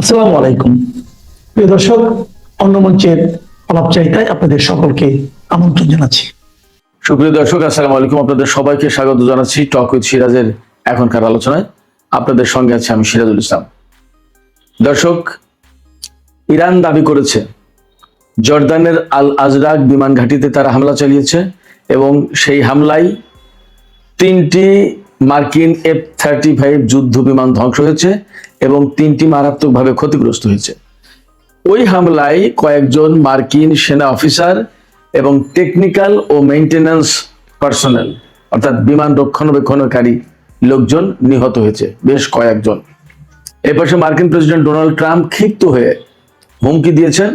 আসসালামু আলাইকুম প্রিয় দর্শক, অন্য মঞ্চের আলাপচারিতায় আপনাদের সকলকে আমন্ত্রণ জানাচ্ছি। সুপ্রিয় দর্শক, আসসালামু আলাইকুম। আপনাদের সবাইকে স্বাগত জানাচ্ছি টক উইথ সিরাজের এখনকার আলোচনায়। আপনাদের সঙ্গে আছি আমি সিরাজুল ইসলাম। দর্শক, ইরান দাবি করেছে জর্দানের আল আজরাক বিমান ঘাঁটিতে তারা হামলা চালিয়েছে এবং সেই হামলায় 3টি মার্কিন F-35 যুদ্ধ বিমান ধ্বংস হয়েছে এবং 3টি মারাত্মকভাবে ক্ষতিগ্রস্ত হয়েছে। ওই হামলায় কয়েকজন মার্কিন সেনা অফিসার এবং টেকনিক্যাল ও মেইনটেন্যান্স পার্সোনেল অর্থাৎ বিমান রক্ষণাবেক্ষণকারী লোকজন নিহত হয়েছে, বেশ কয়েকজন। এর পাশে মার্কিন প্রেসিডেন্ট ডোনাল্ড ট্রাম্প ক্ষিপ্ত হয়ে হুমকি দিয়েছেন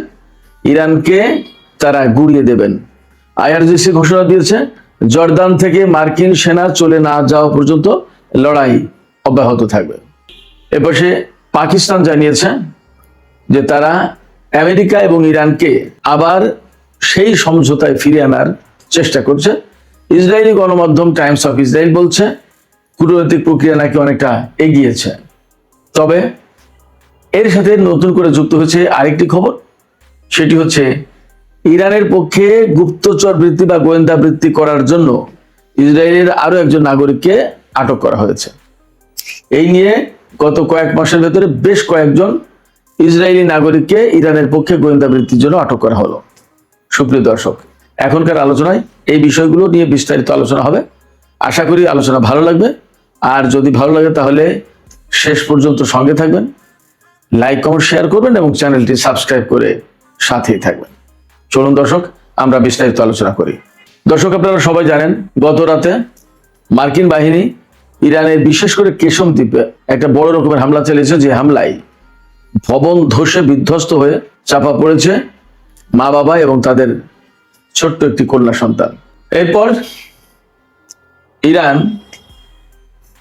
ইরানকে তারা গুড়িয়ে দেবেন। IRGC ঘোষণা দিয়েছে জর্দান থেকে মার্কিন সেনা চলে না যাওয়া পর্যন্ত লড়াই অব্যাহত থাকবে। এপাশে পাকিস্তান জানিয়েছে যে তারা আমেরিকা এবং ইরানকে আবার সেই সমঝোতায় ফিরে আনার চেষ্টা করছে। ইসরায়েলি গণমাধ্যম টাইমস অফ ইসরায়েল বলছে কূটনৈতিক প্রক্রিয়া নাকি অনেকটা এগিয়েছে। তবে এর সাথে নতুন করে যুক্ত হয়েছে আরেকটি খবর, সেটি হচ্ছে ইরানের পক্ষে গুপ্তচর বৃত্তি বা গোয়েন্দা বৃত্তি করার জন্য ইসরায়েলের আরো একজন নাগরিককে আটক করা হয়েছে। এই নিয়ে গত কয়েক মাসের ভেতরে বেশ কয়েকজন ইসরায়েলি নাগরিককে ইরানের পক্ষে গোয়েন্দা বৃত্তির জন্য আটক করা হলো। সুপ্রিয় দর্শক, এখনকার আলোচনায় এই বিষয়গুলো নিয়ে বিস্তারিত আলোচনা হবে। আশা করি আলোচনা ভালো লাগবে। আর যদি ভালো লাগে তাহলে শেষ পর্যন্ত সঙ্গে থাকবেন, লাইক কমেন্ট শেয়ার করবেন এবং চ্যানেলটি সাবস্ক্রাইব করে সাথেই থাকবেন। চলুন দর্শক, আমরা বিস্তারিত আলোচনা করি। দর্শক, আপনারা সবাই জানেন গত রাতে মার্কিন বাহিনী ইরানের বিশেষ করে কেশম দ্বীপে একটা বড় রকমের হামলা চালিয়েছে, যে হামলায় ভবন ধসে বিধ্বস্ত হয়ে চাপা পড়েছে মা বাবা এবং তাদের ছোট্ট একটি কন্যা সন্তান। এরপর ইরান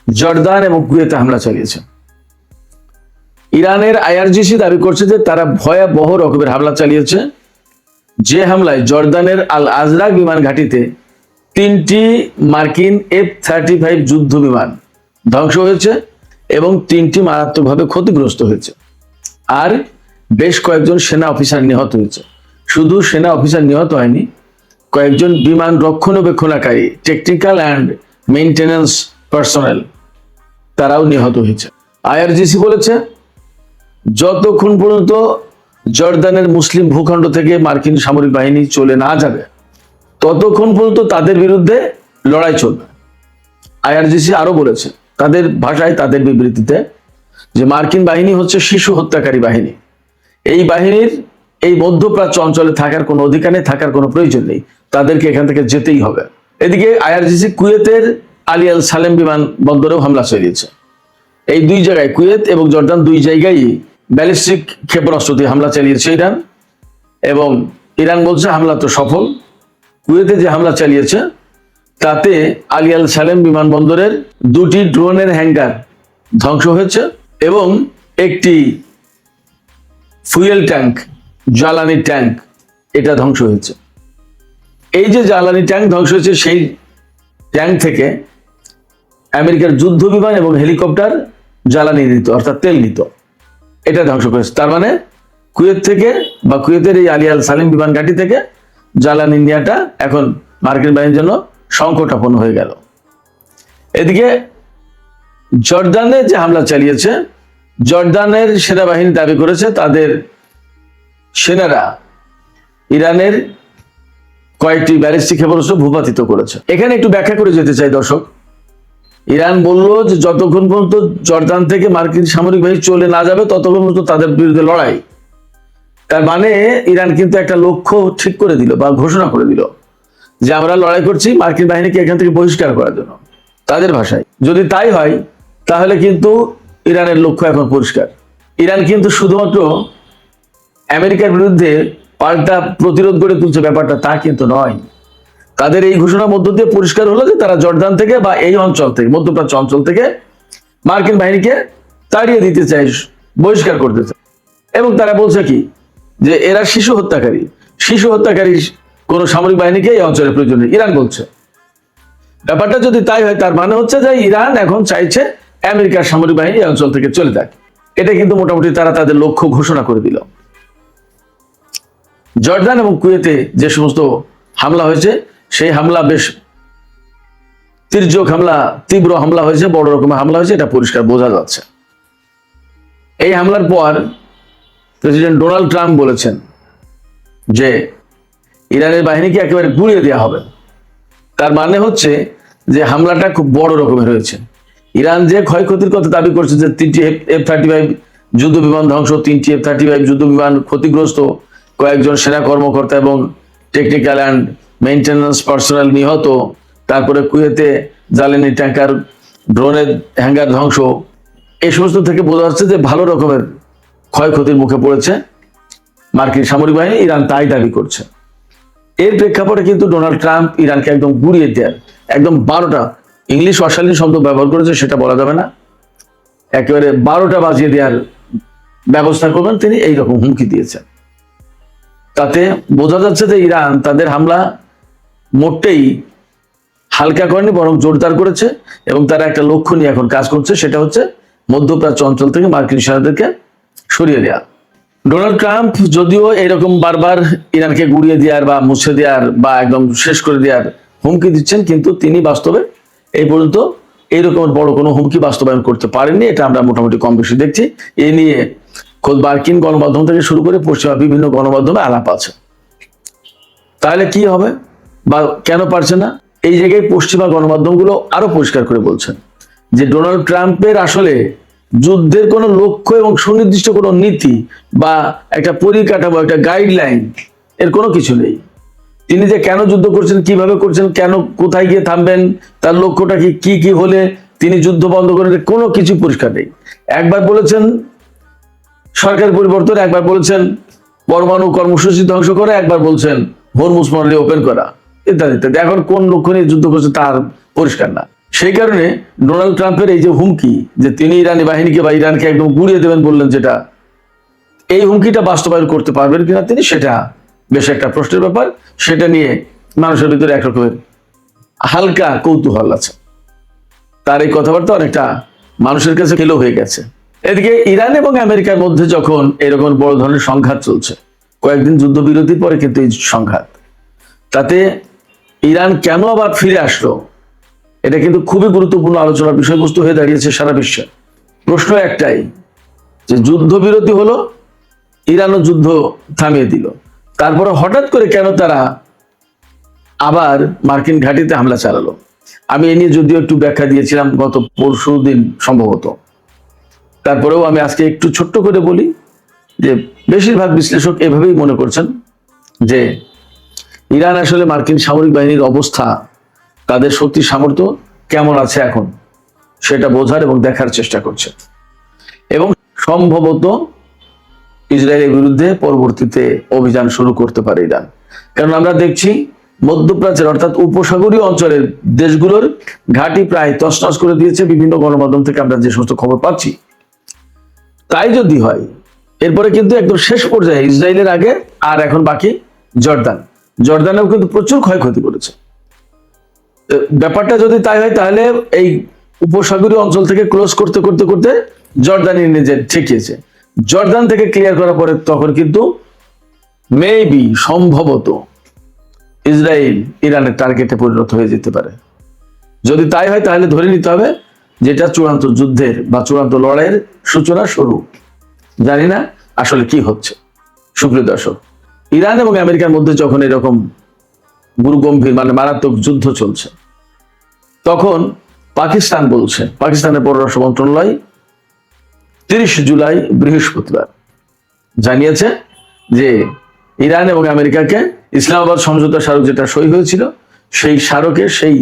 জর্দান এবং কুয়েতে হামলা চালিয়েছে। ইরানের IRGC দাবি করছে যে তারা ভয়াবহ রকমের হামলা চালিয়েছে, যে হামলায় জর্দানের আল আজরাক বিমান ঘাঁটিতে 3টি মার্কিন F-35 যুদ্ধ বিমান ধ্বংস হয়েছে এবং 3টি মারাত্মকভাবে ক্ষতিগ্রস্ত হয়েছে। আর বেশ কয়েকজন সেনা অফিসার নিহত হয়েছে। শুধু সেনা অফিসার নিহত হয়নি, কয়েকজন বিমান রক্ষণাবেক্ষণকারী টেকনিক্যাল অ্যান্ড মেইনটেন্যান্স পার্সোনেল তারাও নিহত হয়েছে। IRGC বলেছে যতক্ষণ পর্যন্ত জর্দানের মুসলিম ভূখণ্ড থেকে মার্কিন সামরিক বাহিনী চলে না যাবে ততক্ষণ পর্যন্ত তাদের বিরুদ্ধে লড়াই চলবে। IRGC আরো বলেছে তাদের ভাষায়, তাদের বিবৃতিতে, যে মার্কিন বাহিনী হচ্ছে শিশু হত্যাকারী বাহিনী। এই বাহিনীর এই মধ্যপ্রাচ্য অঞ্চলে থাকার কোনো অধিকার নেই, থাকার কোনো প্রয়োজন নেই, তাদেরকে এখান থেকে যেতেই হবে। এদিকে IRGC কুয়েতের আলী আল সালেম বিমান বন্দরেও হামলা চালিয়েছে। এই দুই জায়গায়, কুয়েত এবং জর্দান, দুই জায়গায় ব্যালিস্টিক ক্ষেপণাস্ত্র দিয়ে হামলা চালিয়েছে ইরান, এবং ইরান বলছে হামলা তো সফল। কুয়েতে যে হামলা চালিয়েছে তাতে আলী আল সালেম বিমানবন্দরের 2টি ড্রোনের হ্যাঙ্গার ধ্বংস হয়েছে এবং একটি ফুয়েল ট্যাঙ্ক, জ্বালানি ট্যাঙ্ক, এটা ধ্বংস হয়েছে। এই যে জ্বালানি ট্যাঙ্ক ধ্বংস হয়েছে, সেই ট্যাঙ্ক থেকে আমেরিকার যুদ্ধ বিমান এবং হেলিকপ্টার জ্বালানি নিত, অর্থাৎ তেল নিত, এটা ধ্বংস করেছে। তার মানে কুয়েত থেকে বা কুয়েতের এই আলী আল সালেম বিমান ঘাঁটি থেকে জ্বালানি নেওয়াটা এখন মার্কিন বাহিনীর জন্য সংকটাপন্ন হয়ে গেল। এদিকে জর্দানে যে হামলা চালিয়েছে, জর্দানের সেনাবাহিনী দাবি করেছে তাদের সেনারা ইরানের কয়েকটি ব্যালিস্টিক ক্ষেপণাস্ত্র ভূপাতিত করেছে। এখানে একটু ব্যাখ্যা করে যেতে চাই দর্শক। ইরান বলল যে যতক্ষণ পর্যন্ত জর্দান থেকে মার্কিন সামরিক বাহিনী চলে না যাবে ততক্ষণ পর্যন্ত তাদের বিরুদ্ধে লড়াই। তার মানে ইরান কিন্তু একটা লক্ষ্য ঠিক করে দিল বা ঘোষণা করে দিল যে আমরা লড়াই করছি মার্কিন বাহিনীকে এখান থেকে বহিষ্কার করার জন্য, তাদের ভাষায়। যদি তাই হয় তাহলে কিন্তু ইরানের লক্ষ্য এখন পরিষ্কার। ইরান কিন্তু শুধুমাত্র আমেরিকার বিরুদ্ধে পাল্টা প্রতিরোধ গড়ে তুলছে, ব্যাপারটা তা কিন্তু নয়। তাদের এই ঘোষণার মধ্য দিয়ে পরিষ্কার হলো যে তারা জর্দান থেকে বা এই অঞ্চল থেকে, মধ্যপ্রাচ্য অঞ্চল থেকে মার্কিন বাহিনীকে তাড়িয়ে দিতে চায়, বহিষ্কার করতে চায়। এবং তারা বলছে কি, যে এরা শিশু হত্যাকারী, শিশু হত্যাকারী কোন সামরিক বাহিনীকে এই অঞ্চলের প্রয়োজন নেই, ইরান বলছে। ব্যাপারটা যদি তাই হয় তার মানে হচ্ছে যে ইরান এখন চাইছে আমেরিকার সামরিক বাহিনী এই অঞ্চল থেকে চলে যাক। এটা কিন্তু মোটামুটি তারা তাদের লক্ষ্য ঘোষণা করে দিল। জর্দান এবং কুয়েতে যে সমস্ত হামলা হয়েছে, সেই হামলা বেশ তির্যক হামলা, তীব্র হামলা হয়েছে, বড় রকমের হামলা হয়েছে, এটা পরিষ্কার বোঝা যাচ্ছে। এই হামলার পর প্রেসিডেন্ট ডোনাল্ড ট্রাম্প বলেছেন যে ইরানের বাহিনীকে একেবারে গুঁড়িয়ে দেওয়া হবে। তার মানে হচ্ছে যে হামলাটা খুব বড় রকমের হয়েছে। ইরান যে ক্ষয়ক্ষতির কথা দাবি করছে, যে 3টি F-35 যুদ্ধ বিমান ধ্বংস, 3টি F-35 যুদ্ধ বিমান ক্ষতিগ্রস্ত, কয়েকজন সেনা কর্মকর্তা এবং টেকনিক্যাল অ্যান্ড মেইনটেন্যান্স পার্সোনাল নিহত, তারপরে কুয়েতে জ্বালানি ট্যাঙ্কার, ড্রোনের হ্যাঙ্গার ধ্বংস, এই সমস্ত থেকে বোঝা যাচ্ছে যে ভালো রকমের ক্ষয়ক্ষতির মুখে পড়েছে মার্কিন সামরিক বাহিনী। ইরান তাই দাবি করছে। এর প্রেক্ষাপটে কিন্তু ডোনাল্ড ট্রাম্প ইরানকে একদম গুঁড়িয়ে দেন, একদম 12টা, ইংলিশ অশালীন শব্দ ব্যবহার করেছে, সেটা বলা যাবে না, একেবারে 12টা বাজিয়ে দেওয়ার ব্যবস্থা করবেন তিনি, এইরকম হুমকি দিয়েছেন। তাতে বোঝা যাচ্ছে যে ইরান তাদের হামলা মোটেই হালকা করেনি, বরং জোরদার করেছে এবং তারা একটা লক্ষ্য নিয়ে এখন কাজ করছে, সেটা হচ্ছে মধ্যপ্রাচ্য অঞ্চল থেকে মার্কিন সেনাদেরকে সরিয়ে দেওয়া। ডোনাল্ড ট্রাম্প যদিও এরকম বারবার ইরানকে গুঁড়িয়ে দেওয়ার বা মুছে দেওয়ার বা একদম শেষ করে দেওয়ার হুমকি দিচ্ছেন, কিন্তু তিনি বাস্তবে এই পর্যন্ত এইরকম বড় কোনো হুমকি বাস্তবায়ন করতে পারেননি। এটা আমরা মোটামুটি কম বেশি দেখছি। এ নিয়ে খোদ মার্কিন গণমাধ্যম থেকে শুরু করে পশ্চিমা বিভিন্ন গণমাধ্যমে আলাপ আছে। তাহলে কি হবে বা কেন পারছে না? এই জায়গায় পশ্চিমা গণমাধ্যমগুলো আরো পরিষ্কার করে বলছেন যে ডোনাল্ড ট্রাম্পের আসলে যুদ্ধের কোনো লক্ষ্য এবং সুনির্দিষ্ট কোনো নীতি বা একটা পরিকাঠামো, একটা গাইডলাইন, এর কোনো কিছু নেই। তিনি যে কেন যুদ্ধ করছেন, কিভাবে করছেন, কেন কোথায় গিয়ে থামবেন, তার লক্ষ্যটা কি কি হলে তিনি যুদ্ধ বন্ধ করেন, কোনো কিছু পরিষ্কার নেই। একবার বলেছেন সরকার পরিবর্তন, একবার বলেছেন পরমাণু কর্মসূচি ধ্বংস করা, একবার বলছেন হরমুজ প্রণালী ওপেন করা, ইত্যাদি ইত্যাদি। এখন কোন লক্ষ্য নিয়ে যুদ্ধ করছে তার পরিষ্কার না। সেই কারণে ডোনাল্ড ট্রাম্পের এই যে হুমকি, যে তিনি ইরানি বাহিনীকে বা ইরানকে একদম গুঁড়িয়ে দেবেন বললেন, যেটা এই হুমকিটা বাস্তবায়ন করতে পারবেন কিনা তিনি, সেটা বেশ একটা প্রশ্নের ব্যাপার। সেটা নিয়ে মানুষের ভিতরে একরকমের হালকা কৌতূহল আছে। তার এই কথাবার্তা অনেকটা মানুষের কাছে খেলো হয়ে গেছে। এদিকে ইরান এবং আমেরিকার মধ্যে যখন এরকম বড় ধরনের সংঘাত চলছে, কয়েকদিন যুদ্ধবিরতির পরে কিন্তু এই সংঘাত, তাতে ইরান কেন আবার ফিরে আসলো, এটা কিন্তু খুবই গুরুত্বপূর্ণ আলোচনার বিষয়বস্তু হয়ে দাঁড়িয়েছে সারা বিশ্বে। প্রশ্ন একটাই, যে যুদ্ধবিরতি হলো, ইরানও যুদ্ধ থামিয়ে দিল, তারপরে হঠাৎ করে কেন তারা আবার মার্কিন ঘাঁটিতে হামলা চালালো? আমি এ নিয়ে যদিও একটু ব্যাখ্যা দিয়েছিলাম গত পরশুদিন সম্ভবত, তারপরেও আমি আজকে একটু ছোট্ট করে বলি যে বেশিরভাগ বিশ্লেষক এভাবেই মনে করছেন যে ইরান আসলে মার্কিন সামরিক বাহিনীর অবস্থা, তাদের শক্তি সামর্থ্য কেমন আছে এখন, সেটা বোঝার এবং দেখার চেষ্টা করছে এবং সম্ভবত ইসরায়েলের বিরুদ্ধে পরবর্তীতে অভিযান শুরু করতে পারে ইরান। কারণ আমরা দেখছি মধ্যপ্রাচ্যের অর্থাৎ উপসাগরীয় অঞ্চলের দেশগুলোর ঘাঁটি প্রায় তছনছ করে দিয়েছে বিভিন্ন গণমাধ্যম থেকে আমরা যে সমস্ত খবর পাচ্ছি। তাই যদি হয়, এরপরে কিন্তু একদম শেষ পর্যায়ে ইসরায়েলের আগে আর এখন বাকি জর্দান। জর্দানেও কিন্তু প্রচুর ক্ষয়ক্ষতি করেছে। ব্যাপারটা যদি তাই হয়, তাহলে এই উপসাগরীয় অঞ্চল থেকে ক্লোজ করতে করতে করতে জর্দানি নিজে ঠেকিয়েছে। জর্দান থেকে ক্লিয়ার করার পরে তখন কিন্তু মেবি সম্ভবত ইসরায়েল ইরানের টার্গেটে পরিণত হয়ে যেতে পারে। যদি তাই হয়, তাহলে ধরে নিতে হবে যেটা চূড়ান্ত যুদ্ধের বা চূড়ান্ত লড়াইয়ের সূচনা শুরু। জানি না আসলে কি হচ্ছে। সুপ্রিয় দর্শক, ইরান এবং আমেরিকার মধ্যে যখন এরকম গুরুগম্ভীর মানে মারাত্মক যুদ্ধ চলছে, তখন পাকিস্তান বলছে, পাকিস্তানের পররাষ্ট্র মন্ত্রণালয় 30 জুলাই বৃহস্পতিবার জানিয়েছে যে ইরান এবং আমেরিকাকে ইসলামাবাদ সমঝোতা স্মারক যেটা সই হয়েছিল, সেই স্মারকে, সেই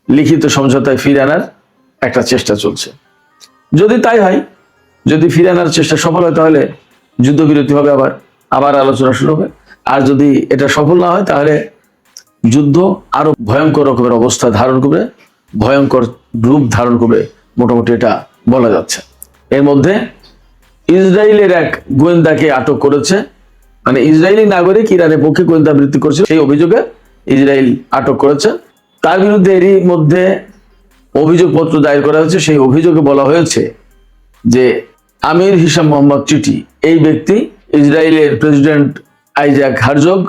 লিখিত সমঝোতায় ফিরে আনার একটা চেষ্টা চলছে। যদি তাই হয়, যদি ফিরে আনার চেষ্টা সফল হয়, তাহলে যুদ্ধবিরতি হবে, আবার আলোচনা শুরু হবে। আর যদি এটা সফল না হয়, তাহলে যুদ্ধ আরো ভয়ঙ্কর রকমের অবস্থা ধারণ করবে, ভয়ঙ্কর রূপ ধারণ করবে, মোটামুটি এটা বলা যাচ্ছে। এর মধ্যে ইসরায়েলের এক গোয়েন্দাকে আটক করেছে, মানে ইসরায়েলি নাগরিক ইরানের পক্ষে গোয়েন্দাবৃত্তি করছে, সেই অভিযোগে ইসরায়েল আটক করেছে। তার বিরুদ্ধে এরই মধ্যে অভিযোগপত্র দায়ের করা হয়েছে। সেই অভিযোগে বলা হয়েছে যে আমির হিসাম মোহাম্মদ চিটি, এই ব্যক্তি ইসরায়েলের প্রেসিডেন্ট আইজাক হারজগ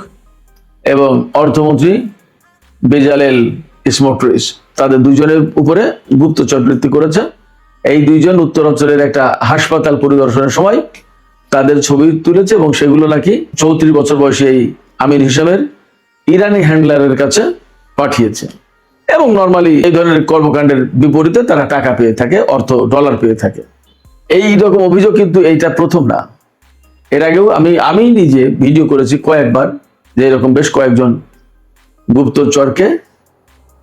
এবং অর্থমন্ত্রী বেজালেল স্মোটরিচ, তাদের দুজনের উপরে গুপ্তচর বৃত্তি করেছে। এই দুইজন উত্তরাঞ্চলের একটা হাসপাতাল পরিদর্শনের সময় তাদের ছবি তুলেছে এবং সেগুলো নাকি 34 বছর বয়সী এই আমির হিসামের ইরানি হ্যান্ডলারের কাছে পাঠিয়েছে। এবং নর্মালি এই ধরনের কর্মকাণ্ডের বিপরীতে তারা টাকা পেয়ে থাকে, ডলার পেয়ে থাকে। এই রকম অভিযোগ কিন্তু এইটা প্রথম না। এর আগেও আমি নিজে ভিডিও করেছি কয়েকবার যে এরকম বেশ কয়েকজন গুপ্তচরকে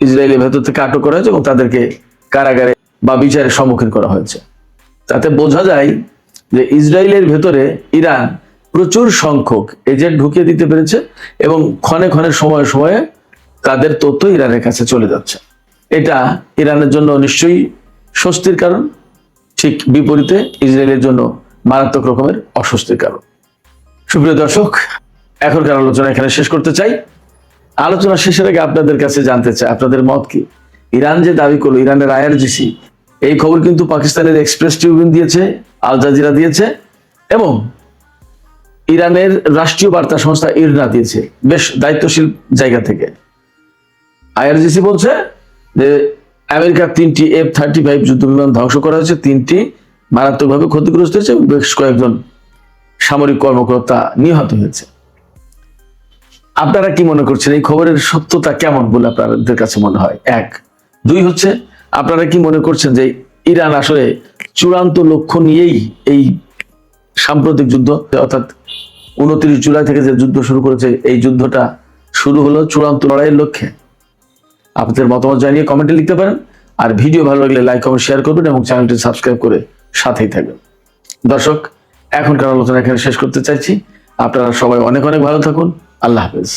ইসরায়েলের ভেতর থেকে আটক করা হয়েছে এবং তাদেরকে কারাগারে বা বিচারের সম্মুখীন করা হয়েছে। তাতে বোঝা যায় যে ইসরায়েলের ভেতরে ইরান প্রচুর সংখ্যক এজেন্ট ঢুকিয়ে দিতে পেরেছে এবং ক্ষণে ক্ষণে সময়ে সময়ে তাদের তথ্য ইরানের কাছে চলে যাচ্ছে। এটা ইরানের জন্য নিশ্চয়ই স্বস্তির কারণ, ঠিক বিপরীতে ইসরায়েলের জন্য মারাত্মক রকমের অস্বস্তির কারণ। সুপ্রিয় দর্শক, এখনকার আলোচনা এখানে শেষ করতে চাই। আলোচনা শেষের আগে আপনাদের কাছে জানতে চাই আপনাদের মত কি। ইরান যে দাবি করলো, ইরানের আইআরজিসি, এই খবর কিন্তু পাকিস্তানের এক্সপ্রেস ট্রিবিউন দিয়েছে, আল জাজিরা দিয়েছে এবং ইরানের রাষ্ট্রীয় বার্তা সংস্থা ইরনা দিয়েছে, বেশ দায়িত্বশীল জায়গা থেকে। আইআরজিসি বলছে যে আমেরিকার 3টি F-35 যুদ্ধ বিমান ধ্বংস করা হয়েছে, 3টি মারাত্মকভাবে ক্ষতিগ্রস্ত হয়েছে এবং বেশ কয়েকজন সামরিক কর্মকর্তা নিহত হয়েছে। আপনারা কি মনে করছেন, এই খবরের সত্যতা কেমন বলে আপনাদের কাছে মনে হয়? 1, 2 হচ্ছে আপনারা কি মনে করছেন যে ইরান আসলে চূড়ান্ত লক্ষ্য নিয়েই এই সাম্প্রতিক যুদ্ধ, অর্থাৎ 29 জুলাই থেকে যে যুদ্ধ শুরু করেছে, এই যুদ্ধটা শুরু হলো চূড়ান্ত লড়াইয়ের লক্ষ্যে? আপনাদের মতামত জানিয়ে কমেন্টে লিখতে পারেন। আর ভিডিও ভালো লাগলে লাইক কমেন্ট শেয়ার করবেন এবং চ্যানেলটি সাবস্ক্রাইব করে সাথেই থাকবেন। দর্শক, এখনকার আলোচনা এখানে শেষ করতে চাইছি। আপনারা সবাই অনেক অনেক ভালো থাকুন। আল্লাহ হাফেজ।